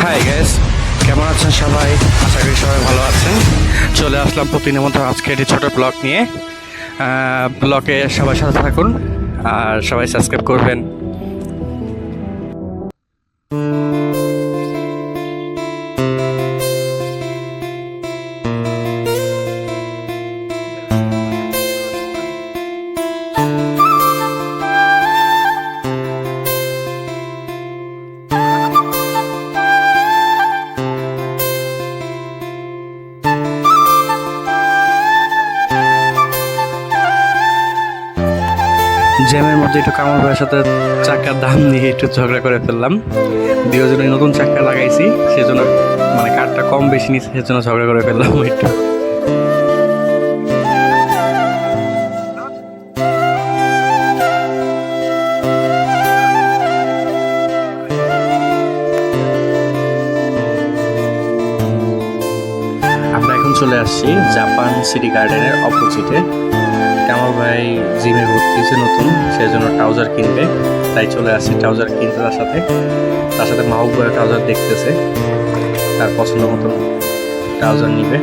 Hi guys, কেমন আছেন সবাই? আশা করি সবাই ভালো আছেন। চলে আসলাম প্রতিদিনের মতো আজকে একটি ছোট ব্লগ নিয়ে। ব্লগে সবাই সাথে থাকুন আর সবাই সাবস্ক্রাইব করবেন। জ্যামের মধ্যে একটু কামাল ভাইয়ের সাথে চাকার দাম নিয়ে একটু ঝগড়া করে ফেললাম। দুজনে নতুন চাকা লাগাইছি, সেজন্য মানে কাঠটা কম বেশি নিচ্ছে, সেজন্য ঝগড়া করে ফেললাম একটু। আমরা এখন চলে আসছি জাপান সিটি গার্ডেনের অপোজিটে। কামাল ভাই জিমে ভর্তি হয়েছে নতুন, সেই জন্য ট্রাউজার কিনবে, তাই চলে আসছি ট্রাউজার কিনতে তার সাথে মাহবুব ভাই ট্রাউজার দেখতেছে, তার পছন্দ মতন ট্রাউজার নিবে।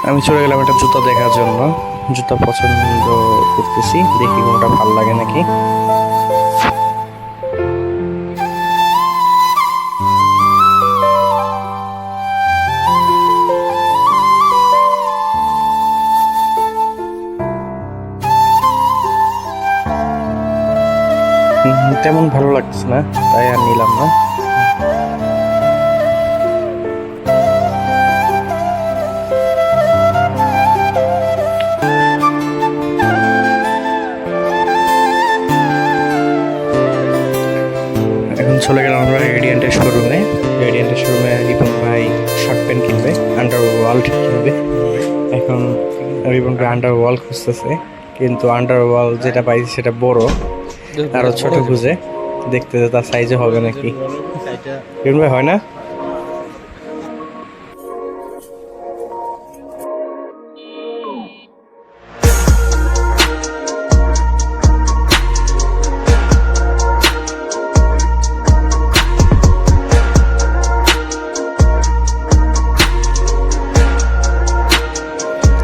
আমি চলে গেলাম একটা জুতা দেখার জন্য, জুতা পছন্দ করতেছি, দেখি কোনটা ভালো লাগে নাকি। তেমন ভালো লাগছে না, তাই আর নিলাম না। এখন চলে গেলাম আমরা রেডিয়েন্টের শোরুমে। রিপন ভাই শার্ট প্যান্ট কিনবে, আন্ডার ওয়ার্ল্ড কিনবে। এখন রিপন ভাই আন্ডার ওয়ার্ল্ড খুঁজতেছে, কিন্তু আন্ডার ওয়ার্ল্ড যেটা পাইছে সেটা বড়, আরো ছোট খুঁজে দেখতে যে তার সাইজে হবে নাকি। রিপন ভাই হয় না?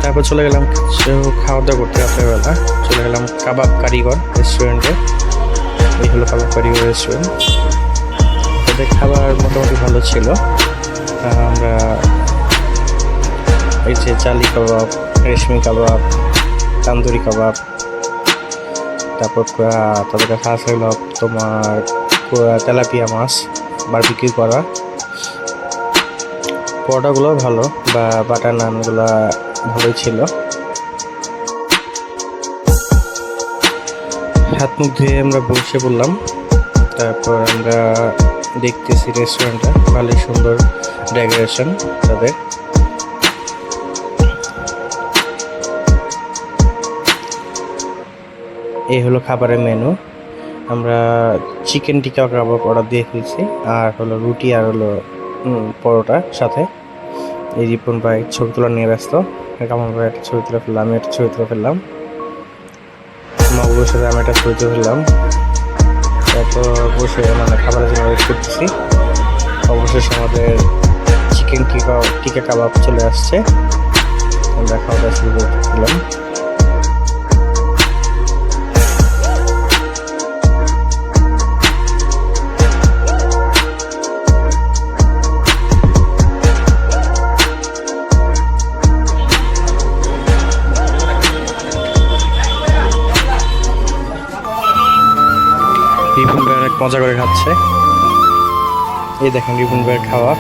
তারপর চলে গেলাম কিছু খাওয়া দাওয়া করতে, রাত্রেবেলা চলে গেলাম কাবাব কারিগর রেস্টুরেন্টে। এই হলো কাবাব কারিগর রেস্টুরেন্ট, ওদের খাবার মোটামুটি ভালো ছিল। আমরা এই যে চালি কাবাব, রেশমি কাবাব, তান্দুরি কাবাব, তারপর তাদের কাছে আসা হলো তোমার তেলাপিয়া মাছ বারবিকিউ করা। পরোটাগুলো ভালো, বা বাটার নানগুলো ভালোই ছিল। হাত মুখ ধুয়ে আমরা বসে পড়লাম। তারপর আমরা দেখতেছি রেস্টুরেন্টটা ভালোই সুন্দর ডেকোরেশন তাদের। এই হলো খাবারের মেনু। আমরা চিকেন টিক্কা কাবাব অর্ডার দিয়ে ফেলছি, আর হলো রুটি, আর হলো পরোটা সাথে। এই রিপন ভাই ছবি তোলা নিয়ে ব্যস্ত। কামাল ভাই একটা ছবি তুলে ফেললাম, আমি একটা ছবি তুলে ফেললাম, মাহবুবের সাথে আমি একটা ছবি তুলে ফেললাম। তারপর বসে মানে খাবারের জন্য ওয়েট করতেছি। অবশেষে আমাদের চিকেন টিক্কা কাবাব চলে আসছে, আমরা খাওয়া দাওয়া শুরু করলাম। রিপন ভাই অনেক মজা করে খাচ্ছে, এই দেখেন রিপন ভাইয়ের খাওয়া।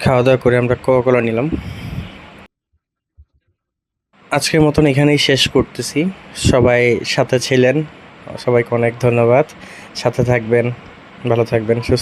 খাওয়া দাওয়া করে আমরা কোকা-কোলা নিলাম। আজকের মতন এখানেই শেষ করতেছি। সবাই সাথে ছিলেন, সবাইকে অনেক ধন্যবাদ। সাথে থাকবেন, ভালো থাকবেন, সুস্থ